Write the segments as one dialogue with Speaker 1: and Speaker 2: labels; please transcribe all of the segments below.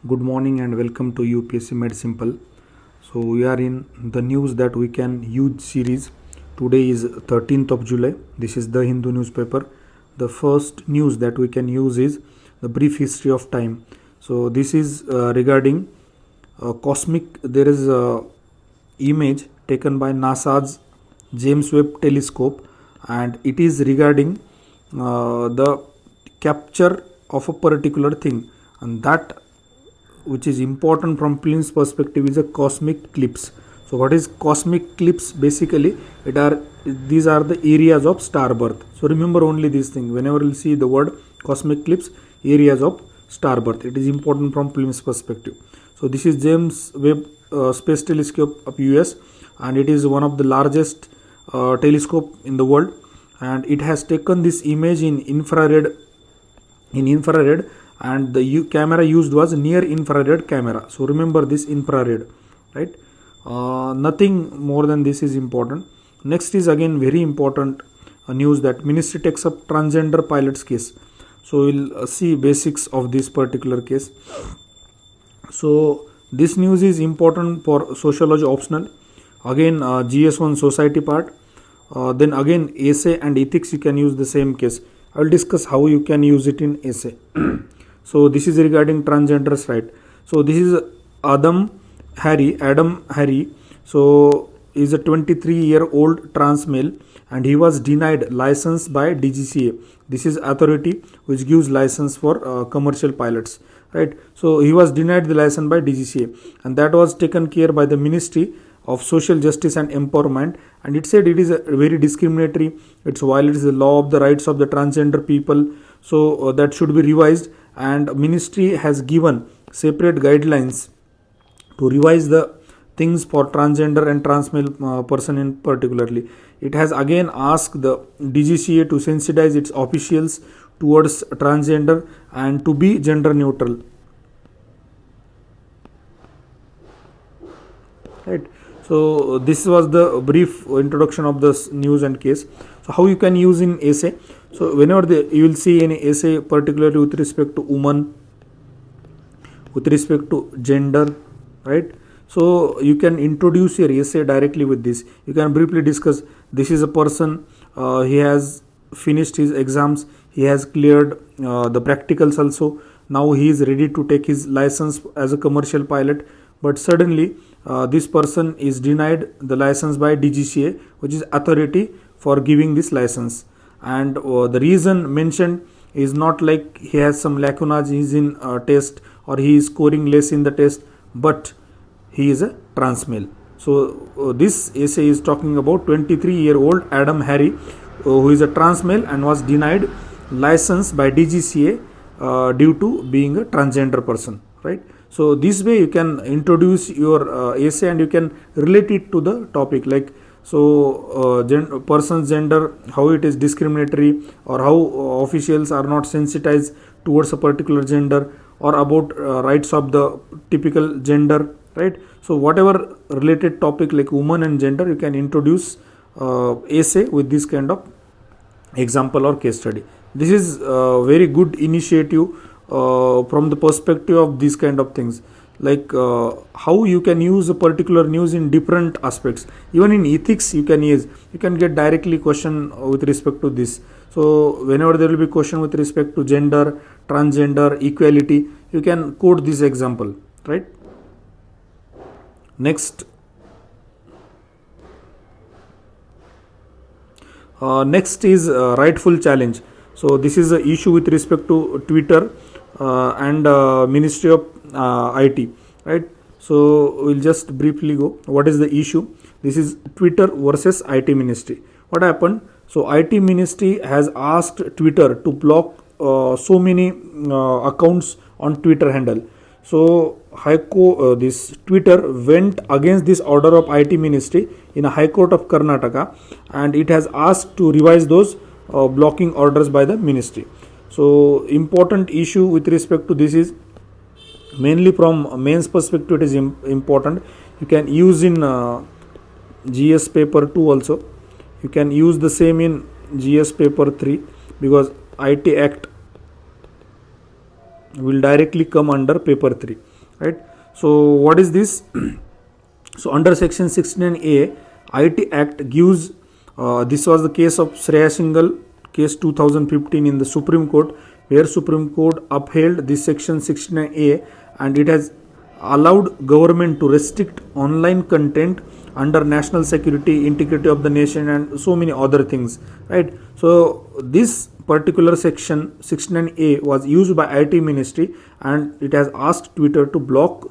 Speaker 1: Good morning and welcome to UPSC Made Simple. So we are in the news that we can use series. Today is 13th of July. This is the Hindu newspaper. The first news that we can use is the brief history of time. So this is regarding cosmic. There is a image taken by NASA's James Webb telescope, and it is regarding the capture of a particular thing, and that which is important from prelims perspective is a cosmic eclipse. So what is cosmic eclipse? Basically these are the areas of star birth. So remember only this thing whenever you see the word cosmic eclipse, areas of star birth, it is important from prelims perspective. So this is James Webb Space Telescope of US, and it is one of the largest telescope in the world, and it has taken this image in infrared, and the camera used was near infrared camera. So remember this infrared, right? Nothing more than this is important. Next is again very important news that ministry takes up transgender pilot's case. So we'll see basics of this particular case. So this news is important for sociology optional. Again GS1 society part. Then again essay and ethics, you can use the same case. I will discuss how you can use it in essay. So this is regarding transgenders, right? So this is Adam Harry. So is a 23-year-old trans male, and he was denied license by DGCA. This is authority which gives license for commercial pilots, right? So he was denied the license by DGCA, and that was taken care by the Ministry of Social Justice and Empowerment, and it said it is a very discriminatory, it violates the law of the rights of the transgender people. So that should be revised, and ministry has given separate guidelines to revise the things for transgender and trans male person in particularly. It has again asked the DGCA to sensitize its officials towards transgender and to be gender neutral, right? So this was the brief introduction of this news and case. So how you can use in essay? So whenever you will see any essay, particularly with respect to woman, with respect to gender, right? So you can introduce your essay directly with this. You can briefly discuss, this is a person, he has finished his exams, he has cleared the practicals also, now he is ready to take his license as a commercial pilot, but suddenly this person is denied the license by DGCA, which is authority for giving this license, and the reason mentioned is not like he has some lacunas, he is in test, or he is scoring less in the test, but he is a trans male. So this essay is talking about 23-year-old Adam Harry, who is a trans male and was denied license by DGCA due to being a transgender person, right? So this way you can introduce your essay and you can relate it to the topic, like so person's gender, how it is discriminatory, or how officials are not sensitized towards a particular gender, or about rights of the typical gender, right? So whatever related topic like woman and gender, you can introduce essay with this kind of example or case study. This is a very good initiative from the perspective of these kind of things, like how you can use a particular news in different aspects. Even in ethics you can use, you can get directly question with respect to this. So whenever there will be question with respect to gender, transgender, equality, you can quote this example, right? Next is rightful challenge. So this is a issue with respect to Twitter and Ministry of IT, right? So we'll just briefly go, what is the issue? This is Twitter versus IT Ministry. What happened? So IT Ministry has asked Twitter to block so many accounts on Twitter handle. So this Twitter went against this order of IT Ministry in a High Court of Karnataka, and it has asked to revise those blocking orders by the ministry. So important issue with respect to this is mainly from mains perspective, it is important. You can use in GS paper 2 also, you can use the same in GS paper 3, because IT Act will directly come under paper 3. right? So what is this? So under section 69A IT Act gives, this was the case of Shreya Singhal case 2015 in the Supreme Court, where Supreme Court upheld this section 69A, and it has allowed government to restrict online content under national security, integrity of the nation, and so many other things, right? So this particular section 69A was used by IT ministry, and it has asked Twitter to block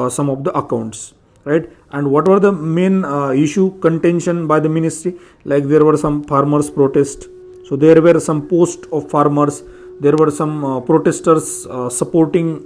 Speaker 1: some of the accounts, right? And what were the main issue contention by the ministry? Like there were some farmers protest, so there were some posts of farmers, there were some protesters supporting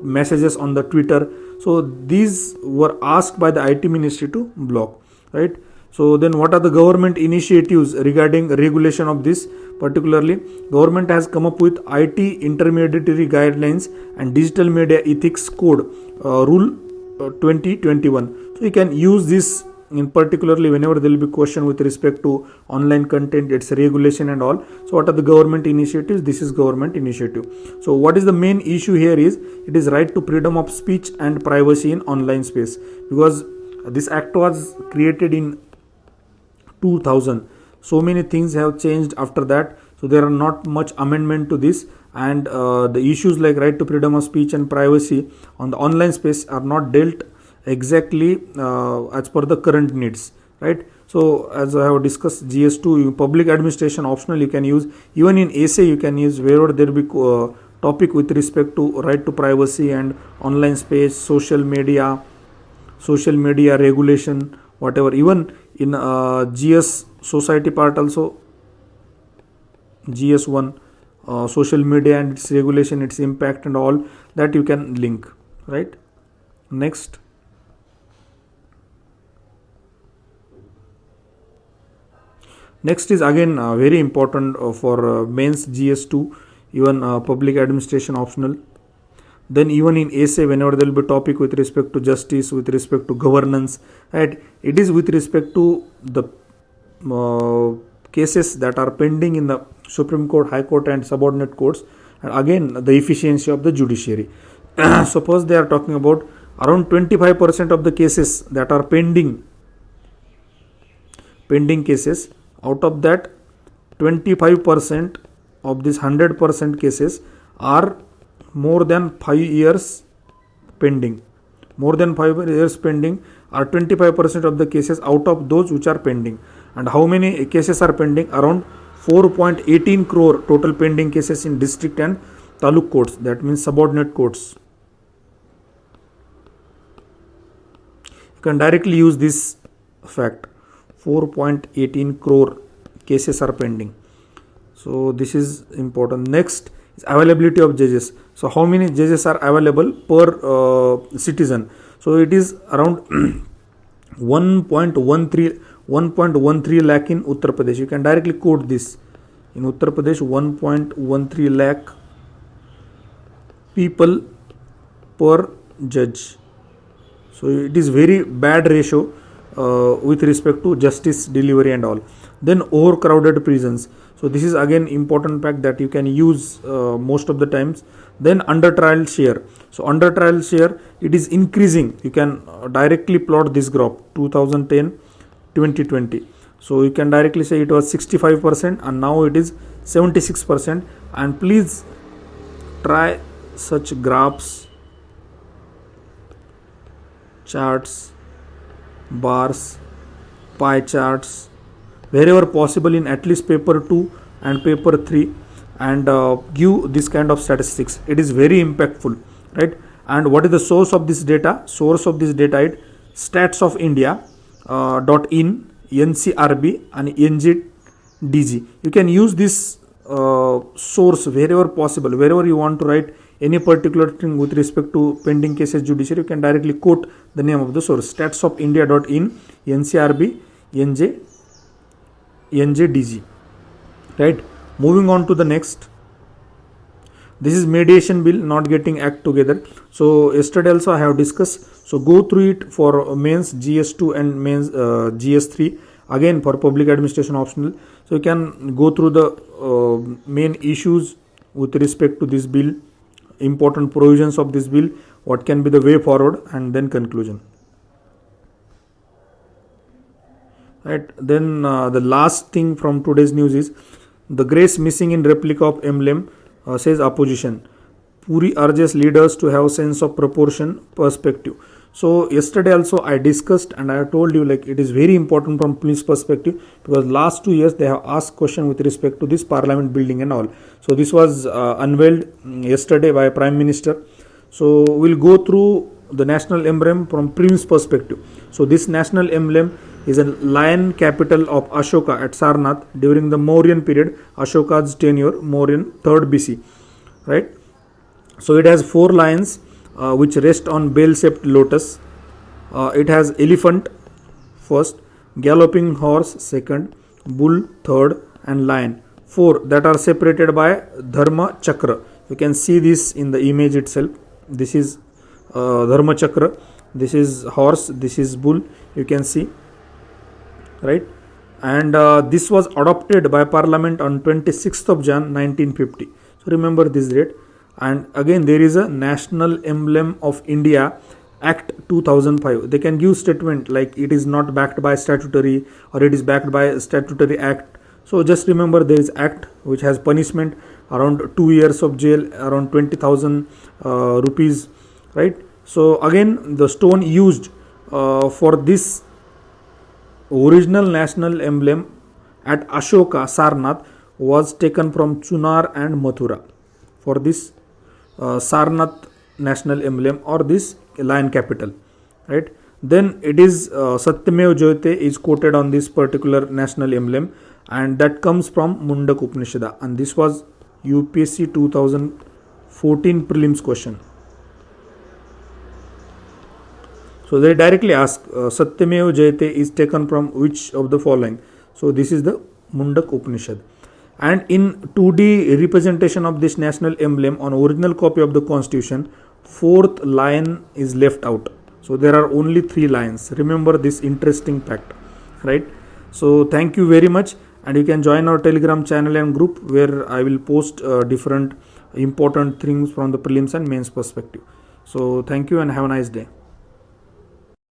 Speaker 1: messages on the Twitter. So these were asked by the IT ministry to block, right? So then what are the government initiatives regarding regulation of this? Particularly, government has come up with IT intermediary guidelines and digital media ethics code rule 2021. So you can use this in particularly whenever there will be question with respect to online content, its regulation and all. So what are the government initiatives? This is government initiative. So what is the main issue here is, it is right to freedom of speech and privacy in online space, because this act was created in 2000. So many things have changed after that, so there are not much amendment to this, and the issues like right to freedom of speech and privacy on the online space are not dealt exactly as per the current needs, right? So as I have discussed, GS2 public administration optional you can use, even in essay you can use, wherever there will be topic with respect to right to privacy and online space, social media regulation, whatever. Even in GS society part also, GS1 social media and its regulation, its impact and all that you can link, right? Next is again very important for mains GS2, even public administration optional. Then even in essay, whenever there will be topic with respect to justice, with respect to governance, right, it is with respect to the cases that are pending in the Supreme Court, High Court and subordinate courts, and again the efficiency of the judiciary. Suppose they are talking about around 25% of the cases that are pending cases, out of that 25% of this 100% cases are more than 5 years pending. More than 5 years pending are 25% of the cases out of those which are pending. And how many cases are pending? Around 4.18 crore total pending cases in district and taluk courts, that means subordinate courts. You can directly use this fact, 4.18 crore cases are pending. So this is important. Next is availability of judges. So how many judges are available per citizen? So it is around 1.13 lakh in Uttar Pradesh. You can directly quote this. In Uttar Pradesh, 1.13 lakh people per judge. So it is very bad ratio with respect to justice delivery and all. Then overcrowded prisons. So this is again important fact that you can use most of the times. Then under trial share. So under trial share, it is increasing. You can directly plot this graph 2010-2020. So you can directly say it was 65% and now it is 76%. And please try such graphs, charts, bars, pie charts, wherever possible in at least paper 2 and paper 3, and give this kind of statistics. It is very impactful, right? And what is the source of this data? Source of this data is stats of India .in, NCRB and NJDG. You can use this source wherever possible, wherever you want to write any particular thing with respect to pending cases judiciary, you can directly quote the name of the source, stats of India.in, NCRB, NJDG, right? Moving on to the next. This is mediation bill not getting act together. So yesterday also I have discussed. So go through it for mains GS2 and mains GS3, again for public administration optional. So you can go through the main issues with respect to this bill, important provisions of this bill, what can be the way forward, and then conclusion. Right, then the last thing from today's news is the grace missing in replica of emblem, says opposition. Puri urges leaders to have sense of proportion perspective. So yesterday also I discussed and I have told you, like, it is very important from police perspective, because last 2 years they have asked question with respect to this parliament building and all. So this was unveiled yesterday by Prime Minister. So we'll go through the national emblem from prelims perspective. So this national emblem is a lion capital of Ashoka at Sarnath during the Mauryan period, Ashoka's tenure, Mauryan 3rd BC, right? So it has 4 lions which rest on bell-shaped lotus. It has elephant first, galloping horse second, bull third, and lion 4 that are separated by Dharma Chakra. You can see this in the image itself. This is Dharma Chakra, this is horse, this is bull, you can see, right? And this was adopted by Parliament on 26th of Jan 1950. So remember this date. And again there is a National Emblem of India Act 2005. They can give statement like it is not backed by statutory or it is backed by a statutory act. So just remember there is act which has punishment around 2 years of jail, around 20,000 rupees, right? So again the stone used for this original national emblem at Ashoka Sarnath was taken from Chunar and Mathura for this Sarnath national emblem or this lion capital, right? Then it is Satyamev Jayate is quoted on this particular national emblem, and that comes from Mundak Upanishad, and this was UPSC 2014 prelims question. So they directly ask Satyamev Jayate is taken from which of the following? So this is the Mundak Upanishad. And in 2D representation of this national emblem on original copy of the constitution, 4th lion is left out. So there are only 3 lions. Remember this interesting fact, right? So thank you very much, and you can join our Telegram channel and group where I will post different important things from the prelims and mains perspective. So thank you and have a nice day.